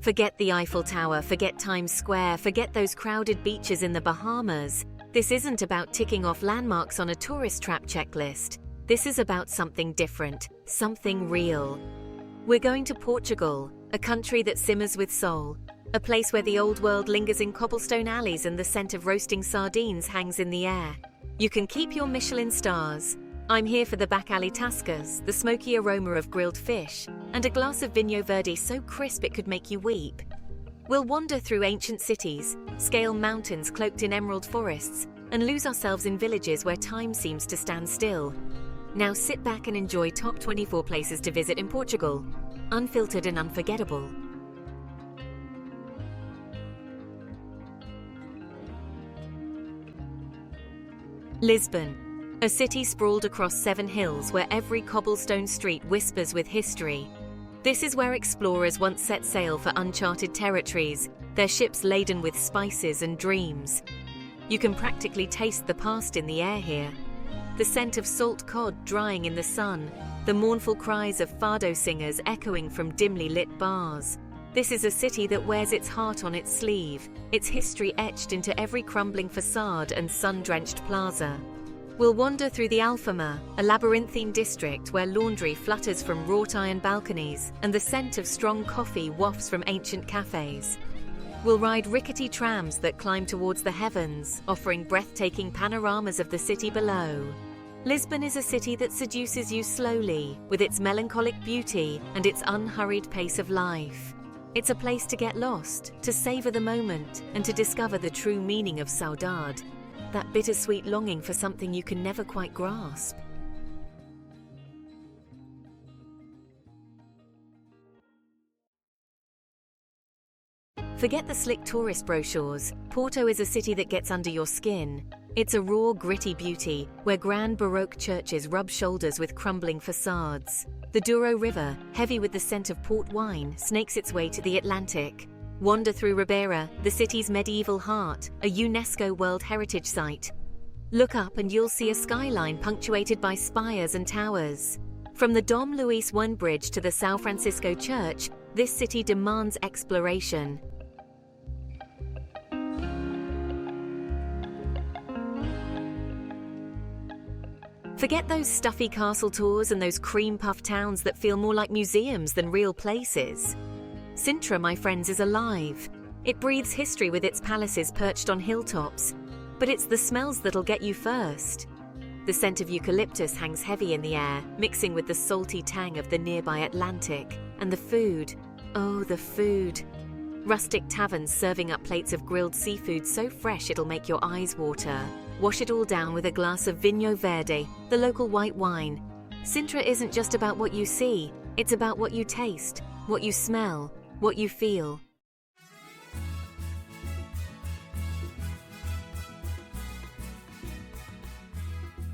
Forget the Eiffel Tower, forget Times Square, forget those crowded beaches in the Bahamas. This isn't about ticking off landmarks on a tourist trap checklist. This is about something different, something real. We're going to Portugal, a country that simmers with soul, a place where the old world lingers in cobblestone alleys and the scent of roasting sardines hangs in the air. You can keep your Michelin stars. I'm here for the back alley tascas, the smoky aroma of grilled fish, and a glass of Vinho Verde so crisp it could make you weep. We'll wander through ancient cities, scale mountains cloaked in emerald forests, and lose ourselves in villages where time seems to stand still. Now sit back and enjoy top 24 places to visit in Portugal. Unfiltered and unforgettable. Lisbon, a city sprawled across 7 hills where every cobblestone street whispers with history. This is where explorers once set sail for uncharted territories, their ships laden with spices and dreams. You can practically taste the past in the air here. The scent of salt cod drying in the sun, the mournful cries of Fado singers echoing from dimly lit bars. This is a city that wears its heart on its sleeve, its history etched into every crumbling facade and sun-drenched plaza. We'll wander through the Alfama, a labyrinthine district where laundry flutters from wrought iron balconies and the scent of strong coffee wafts from ancient cafes. We'll ride rickety trams that climb towards the heavens, offering breathtaking panoramas of the city below. Lisbon is a city that seduces you slowly, with its melancholic beauty and its unhurried pace of life. It's a place to get lost, to savor the moment, and to discover the true meaning of saudade, that bittersweet longing for something you can never quite grasp. Forget the slick tourist brochures. Porto is a city that gets under your skin. It's a raw, gritty beauty, where grand Baroque churches rub shoulders with crumbling facades. The Douro River, heavy with the scent of port wine, snakes its way to the Atlantic. Wander through Ribeira, the city's medieval heart, a UNESCO World Heritage Site. Look up and you'll see a skyline punctuated by spires and towers. From the Dom Luís I Bridge to the São Francisco Church, this city demands exploration. Forget those stuffy castle tours and those cream-puff towns that feel more like museums than real places. Sintra, my friends, is alive. It breathes history with its palaces perched on hilltops. But it's the smells that'll get you first. The scent of eucalyptus hangs heavy in the air, mixing with the salty tang of the nearby Atlantic. And the food. Oh, the food. Rustic taverns serving up plates of grilled seafood so fresh it'll make your eyes water. Wash it all down with a glass of Vinho Verde, the local white wine. Sintra isn't just about what you see, it's about what you taste, what you smell, what you feel.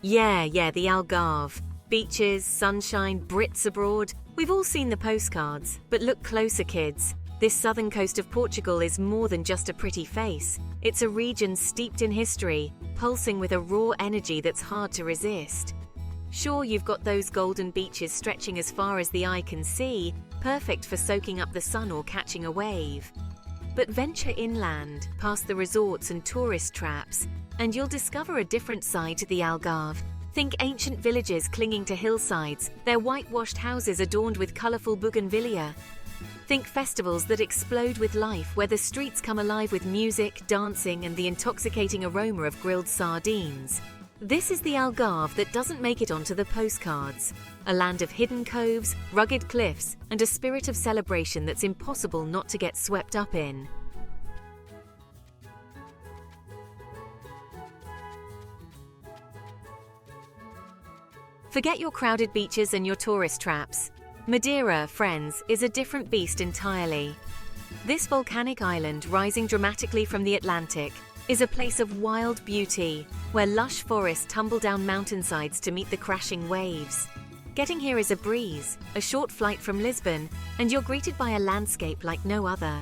Yeah, the Algarve. Beaches, sunshine, Brits abroad. We've all seen the postcards, but look closer, kids. This southern coast of Portugal is more than just a pretty face. It's a region steeped in history, pulsing with a raw energy that's hard to resist. Sure, you've got those golden beaches stretching as far as the eye can see, perfect for soaking up the sun or catching a wave. But venture inland, past the resorts and tourist traps, and you'll discover a different side to the Algarve. Think ancient villages clinging to hillsides, their whitewashed houses adorned with colourful bougainvillea. Think festivals that explode with life, where the streets come alive with music, dancing, and the intoxicating aroma of grilled sardines. This is the Algarve that doesn't make it onto the postcards. A land of hidden coves, rugged cliffs, and a spirit of celebration that's impossible not to get swept up in. Forget your crowded beaches and your tourist traps. Madeira, friends, is a different beast entirely. This volcanic island, rising dramatically from the Atlantic, is a place of wild beauty, where lush forests tumble down mountainsides to meet the crashing waves. Getting here is a breeze, a short flight from Lisbon, and you're greeted by a landscape like no other.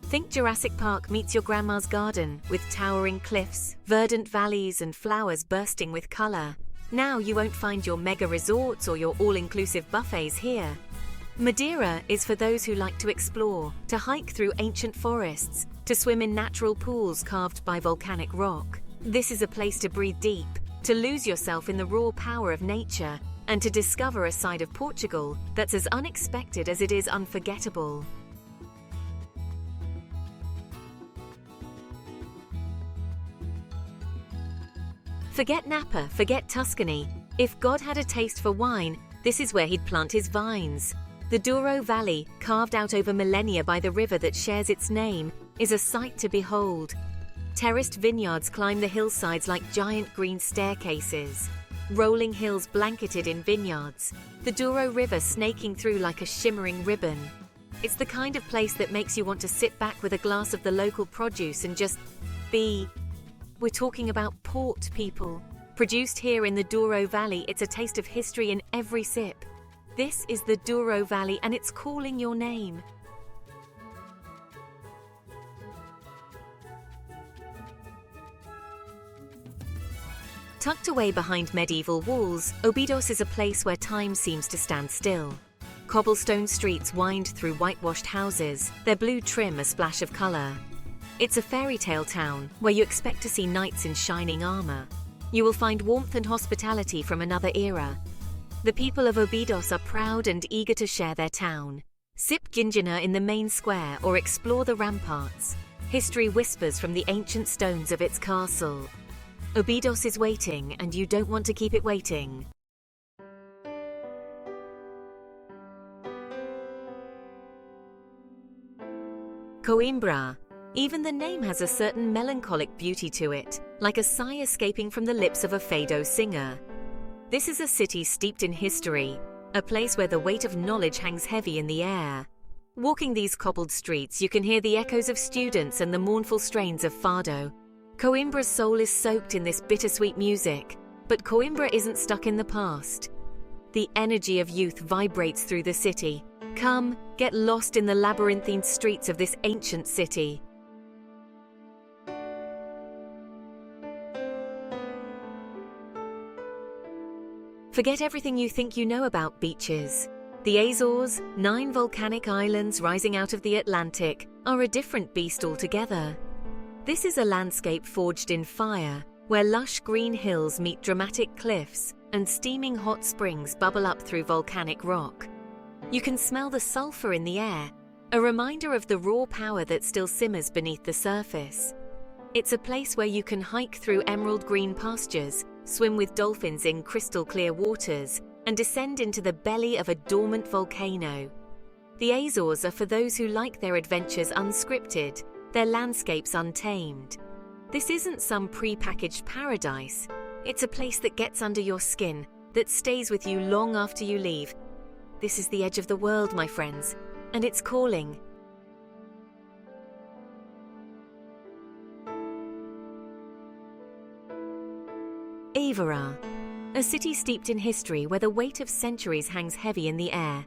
Think Jurassic Park meets your grandma's garden, with towering cliffs, verdant valleys, and flowers bursting with colour. Now you won't find your mega resorts or your all-inclusive buffets here. Madeira is for those who like to explore, to hike through ancient forests, to swim in natural pools carved by volcanic rock. This is a place to breathe deep, to lose yourself in the raw power of nature, and to discover a side of Portugal that's as unexpected as it is unforgettable. Forget Napa, forget Tuscany. If God had a taste for wine, this is where he'd plant his vines. The Douro Valley, carved out over millennia by the river that shares its name, is a sight to behold. Terraced vineyards climb the hillsides like giant green staircases. Rolling hills blanketed in vineyards. The Douro River snaking through like a shimmering ribbon. It's the kind of place that makes you want to sit back with a glass of the local produce and just be. We're talking about port, people. Produced here in the Douro Valley, it's a taste of history in every sip. This is the Douro Valley and it's calling your name. Tucked away behind medieval walls, Óbidos is a place where time seems to stand still. Cobblestone streets wind through whitewashed houses, their blue trim a splash of colour. It's a fairy tale town where you expect to see knights in shining armour. You will find warmth and hospitality from another era. The people of Óbidos are proud and eager to share their town. Sip gingina in the main square or explore the ramparts. History whispers from the ancient stones of its castle. Óbidos is waiting, and you don't want to keep it waiting. Coimbra. Even the name has a certain melancholic beauty to it, like a sigh escaping from the lips of a Fado singer. This is a city steeped in history, a place where the weight of knowledge hangs heavy in the air. Walking these cobbled streets, you can hear the echoes of students and the mournful strains of Fado. Coimbra's soul is soaked in this bittersweet music, but Coimbra isn't stuck in the past. The energy of youth vibrates through the city. Come, get lost in the labyrinthine streets of this ancient city. Forget everything you think you know about beaches. The Azores, 9 volcanic islands rising out of the Atlantic, are a different beast altogether. This is a landscape forged in fire, where lush green hills meet dramatic cliffs and steaming hot springs bubble up through volcanic rock. You can smell the sulfur in the air, a reminder of the raw power that still simmers beneath the surface. It's a place where you can hike through emerald green pastures, swim with dolphins in crystal clear waters, and descend into the belly of a dormant volcano. The Azores are for those who like their adventures unscripted, their landscapes untamed. This isn't some pre-packaged paradise. It's a place that gets under your skin, that stays with you long after you leave. This is the edge of the world, my friends, and it's calling. Evora, a city steeped in history where the weight of centuries hangs heavy in the air.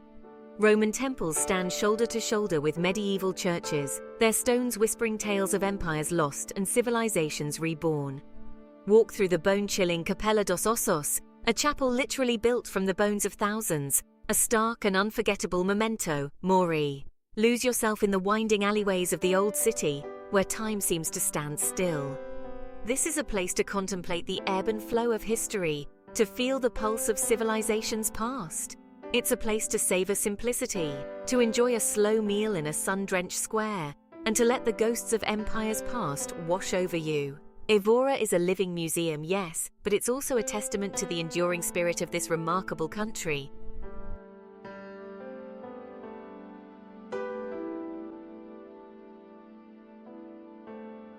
Roman temples stand shoulder to shoulder with medieval churches, their stones whispering tales of empires lost and civilizations reborn. Walk through the bone-chilling Capella dos Ossos, a chapel literally built from the bones of thousands, a stark and unforgettable memento mori. Lose yourself in the winding alleyways of the old city, where time seems to stand still. This is a place to contemplate the ebb and flow of history, to feel the pulse of civilizations past. It's a place to savor simplicity, to enjoy a slow meal in a sun-drenched square, and to let the ghosts of empires past wash over you. Evora is a living museum, yes, but it's also a testament to the enduring spirit of this remarkable country.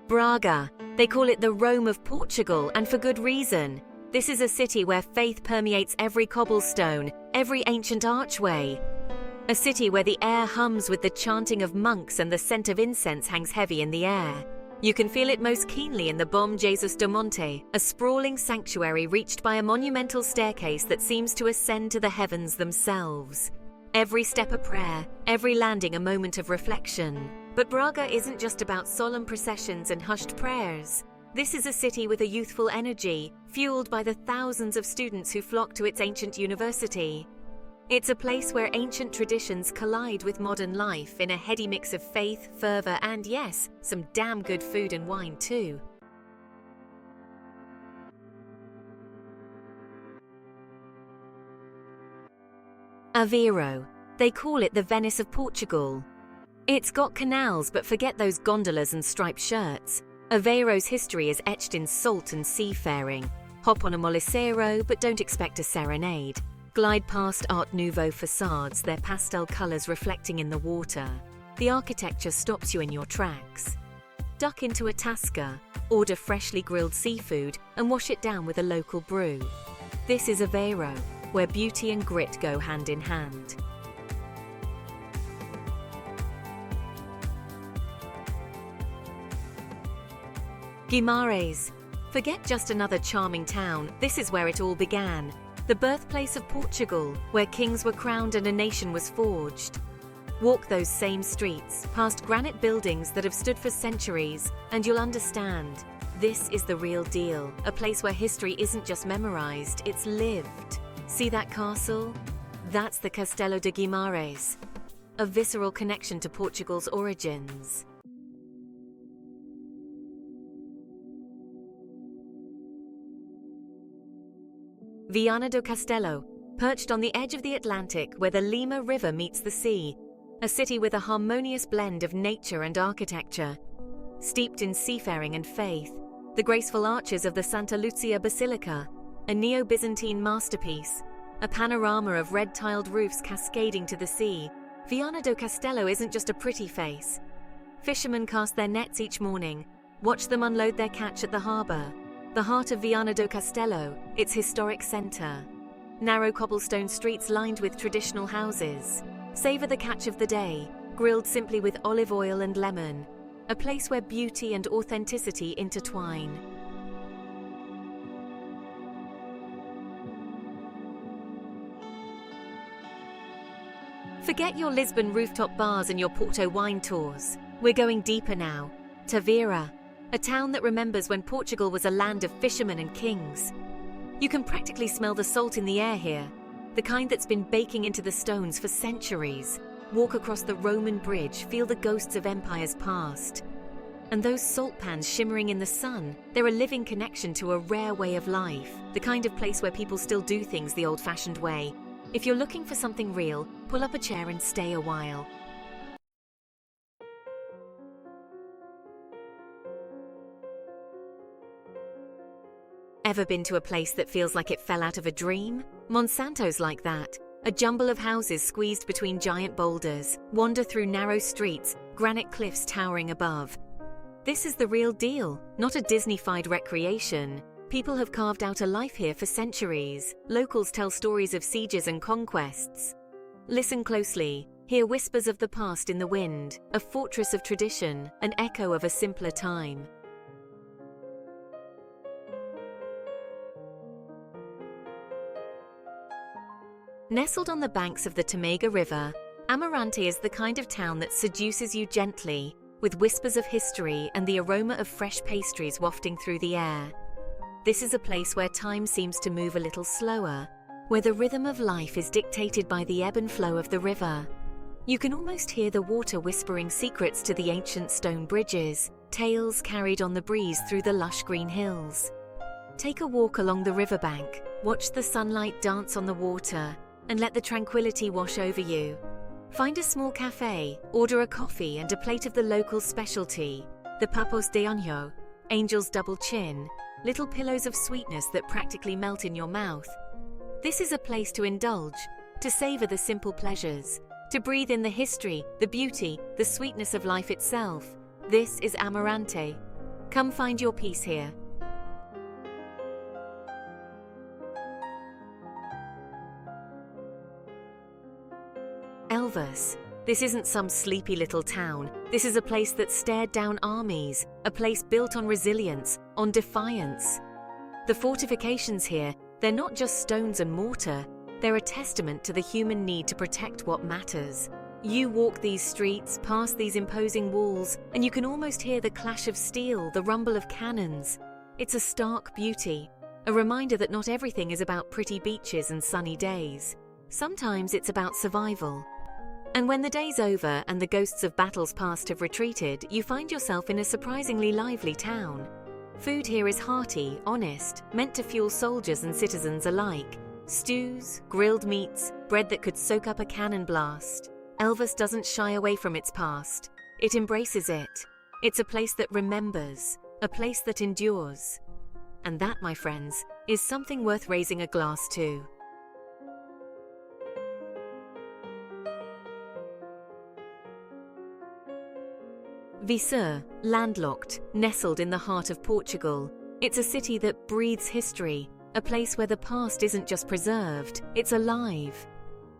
Braga. They call it the Rome of Portugal, and for good reason. This is a city where faith permeates every cobblestone, every ancient archway. A city where the air hums with the chanting of monks and the scent of incense hangs heavy in the air. You can feel it most keenly in the Bom Jesus do Monte, a sprawling sanctuary reached by a monumental staircase that seems to ascend to the heavens themselves. Every step a prayer, every landing a moment of reflection. But Braga isn't just about solemn processions and hushed prayers. This is a city with a youthful energy, fueled by the thousands of students who flock to its ancient university. It's a place where ancient traditions collide with modern life in a heady mix of faith, fervor, and yes, some damn good food and wine too. Aveiro. They call it the Venice of Portugal. It's got canals, but forget those gondolas and striped shirts. Aveiro's history is etched in salt and seafaring. Hop on a molicero, but don't expect a serenade. Glide past Art Nouveau facades, their pastel colours reflecting in the water. The architecture stops you in your tracks. Duck into a tasca, order freshly grilled seafood, and wash it down with a local brew. This is Aveiro, where beauty and grit go hand in hand. Guimarães. Forget just another charming town, this is where it all began. The birthplace of Portugal, where kings were crowned and a nation was forged. Walk those same streets, past granite buildings that have stood for centuries, and you'll understand. This is the real deal, a place where history isn't just memorized, it's lived. See that castle? That's the Castelo de Guimarães, a visceral connection to Portugal's origins. Viana do Castelo, perched on the edge of the Atlantic where the Lima River meets the sea, a city with a harmonious blend of nature and architecture. Steeped in seafaring and faith, the graceful arches of the Santa Lucia Basilica, a neo-Byzantine masterpiece, a panorama of red-tiled roofs cascading to the sea, Viana do Castelo isn't just a pretty face. Fishermen cast their nets each morning, watch them unload their catch at the harbour. The heart of Viana do Castelo, its historic centre. Narrow cobblestone streets lined with traditional houses. Savour the catch of the day, grilled simply with olive oil and lemon. A place where beauty and authenticity intertwine. Forget your Lisbon rooftop bars and your Porto wine tours. We're going deeper now. Tavira. A town that remembers when Portugal was a land of fishermen and kings. You can practically smell the salt in the air here, the kind that's been baking into the stones for centuries. Walk across the Roman bridge, feel the ghosts of empires past. And those salt pans shimmering in the sun, they're a living connection to a rare way of life, the kind of place where people still do things the old-fashioned way. If you're looking for something real, pull up a chair and stay a while. Ever been to a place that feels like it fell out of a dream? Monsanto's like that. A jumble of houses squeezed between giant boulders, wander through narrow streets, granite cliffs towering above. This is the real deal, not a Disney-fied recreation. People have carved out a life here for centuries. Locals tell stories of sieges and conquests. Listen closely. Hear whispers of the past in the wind, a fortress of tradition, an echo of a simpler time. Nestled on the banks of the Tomar River, Amarante is the kind of town that seduces you gently, with whispers of history and the aroma of fresh pastries wafting through the air. This is a place where time seems to move a little slower, where the rhythm of life is dictated by the ebb and flow of the river. You can almost hear the water whispering secrets to the ancient stone bridges, tales carried on the breeze through the lush green hills. Take a walk along the riverbank, watch the sunlight dance on the water, and let the tranquility wash over you. Find a small cafe, order a coffee and a plate of the local specialty, the papos de año, angel's double chin, little pillows of sweetness that practically melt in your mouth. This is a place to indulge, to savor the simple pleasures, to breathe in the history, the beauty, the sweetness of life itself. This is Amarante. Come find your peace here. Elvas. This isn't some sleepy little town. This is a place that stared down armies, a place built on resilience, on defiance. The fortifications here, they're not just stones and mortar, they're a testament to the human need to protect what matters. You walk these streets, past these imposing walls, and you can almost hear the clash of steel, the rumble of cannons. It's a stark beauty, a reminder that not everything is about pretty beaches and sunny days. Sometimes it's about survival. And when the day's over and the ghosts of battles past have retreated, you find yourself in a surprisingly lively town. Food here is hearty, honest, meant to fuel soldiers and citizens alike. Stews, grilled meats, bread that could soak up a cannon blast. Elvas doesn't shy away from its past. It embraces it. It's a place that remembers, a place that endures. And that, my friends, is something worth raising a glass to. Viseu, landlocked, nestled in the heart of Portugal. It's a city that breathes history, a place where the past isn't just preserved, it's alive.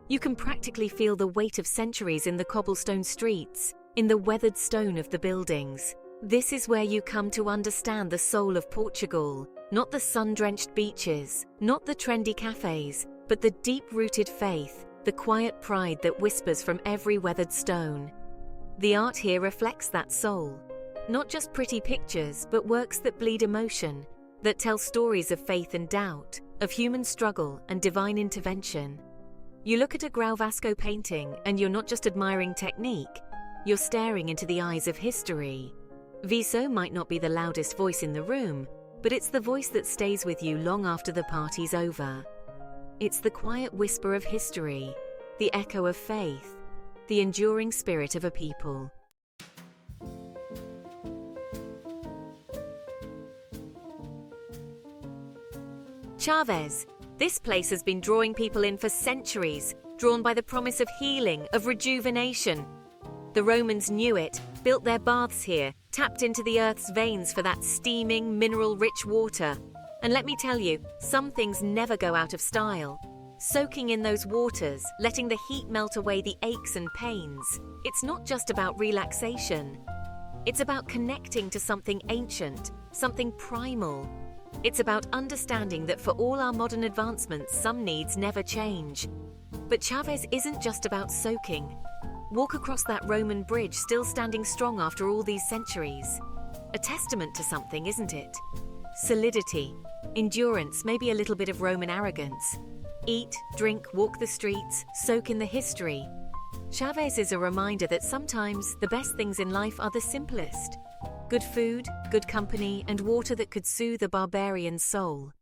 You can practically feel the weight of centuries in the cobblestone streets, in the weathered stone of the buildings. This is where you come to understand the soul of Portugal, not the sun-drenched beaches, not the trendy cafes, but the deep-rooted faith, the quiet pride that whispers from every weathered stone. The art here reflects that soul. Not just pretty pictures, but works that bleed emotion, that tell stories of faith and doubt, of human struggle and divine intervention. You look at a Grau Vasco painting and you're not just admiring technique, you're staring into the eyes of history. Viseu might not be the loudest voice in the room, but it's the voice that stays with you long after the party's over. It's the quiet whisper of history, the echo of faith, the enduring spirit of a people. Chaves. This place has been drawing people in for centuries, drawn by the promise of healing, of rejuvenation. The Romans knew it, built their baths here, tapped into the earth's veins for that steaming, mineral-rich water. And let me tell you, some things never go out of style. Soaking in those waters, letting the heat melt away the aches and pains. It's not just about relaxation. It's about connecting to something ancient, something primal. It's about understanding that for all our modern advancements, some needs never change. But Chaves isn't just about soaking. Walk across that Roman bridge still standing strong after all these centuries. A testament to something, isn't it? Solidity, endurance, maybe a little bit of Roman arrogance. Eat, drink, walk the streets, soak in the history. Chaves is a reminder that sometimes the best things in life are the simplest. Good food, good company, and water that could soothe a barbarian soul.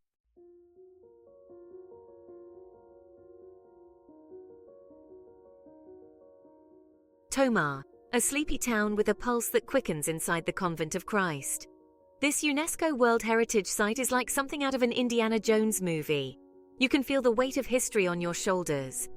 Tomar, a sleepy town with a pulse that quickens inside the Convent of Christ. This UNESCO World Heritage Site is like something out of an Indiana Jones movie. You can feel the weight of history on your shoulders.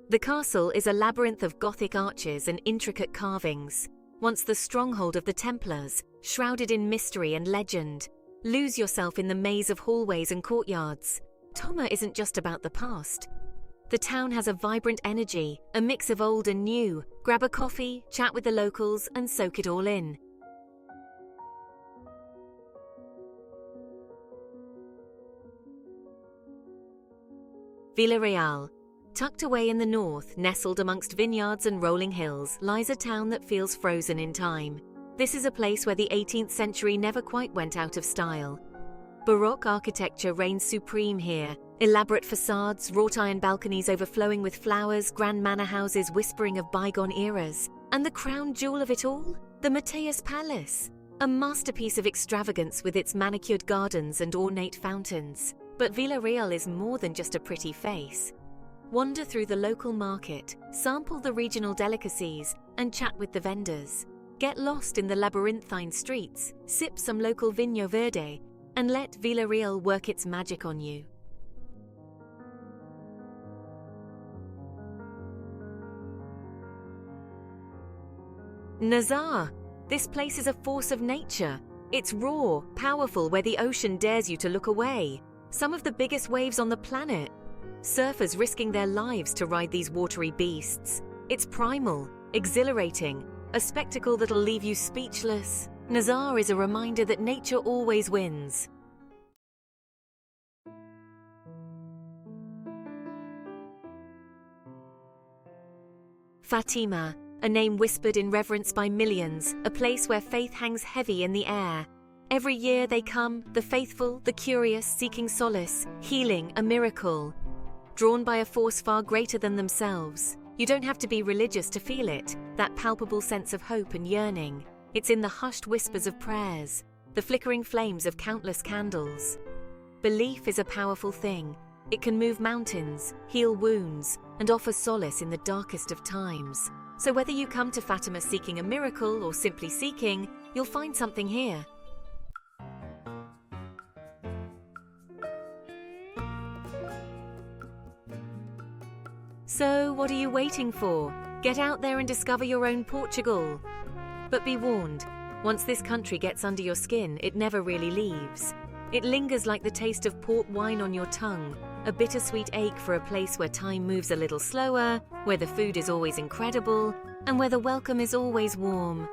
The castle is a labyrinth of Gothic arches and intricate carvings, once the stronghold of the Templars, shrouded in mystery and legend. Lose yourself in the maze of hallways and courtyards. Tomar isn't just about the past. The town has a vibrant energy, a mix of old and new. Grab a coffee, chat with the locals, and soak it all in. Villarreal. Tucked away in the north, nestled amongst vineyards and rolling hills, lies a town that feels frozen in time. This is a place where the 18th century never quite went out of style. Baroque architecture reigns supreme here. Elaborate facades, wrought iron balconies overflowing with flowers, grand manor houses whispering of bygone eras. And the crown jewel of it all? The Mateus Palace. A masterpiece of extravagance with its manicured gardens and ornate fountains. But Villarreal is more than just a pretty face. Wander through the local market, sample the regional delicacies, and chat with the vendors. Get lost in the labyrinthine streets, sip some local Vinho Verde, and let Villarreal work its magic on you. Nazar. This place is a force of nature. It's raw, powerful, where the ocean dares you to look away. Some of the biggest waves on the planet. Surfers risking their lives to ride these watery beasts. It's primal, exhilarating, a spectacle that'll leave you speechless. Nazar is a reminder that nature always wins. Fatima, a name whispered in reverence by millions, a place where faith hangs heavy in the air. Every year they come, the faithful, the curious, seeking solace, healing, a miracle. drawn by a force far greater than themselves. You don't have to be religious to feel it, that palpable sense of hope and yearning. It's in the hushed whispers of prayers, the flickering flames of countless candles. Belief is a powerful thing. It can move mountains, heal wounds, and offer solace in the darkest of times. So whether you come to Fatima seeking a miracle or simply seeking, you'll find something here. So what are you waiting for? Get out there and discover your own Portugal. But be warned, once this country gets under your skin, it never really leaves. It lingers like the taste of port wine on your tongue, a bittersweet ache for a place where time moves a little slower, where the food is always incredible, and where the welcome is always warm.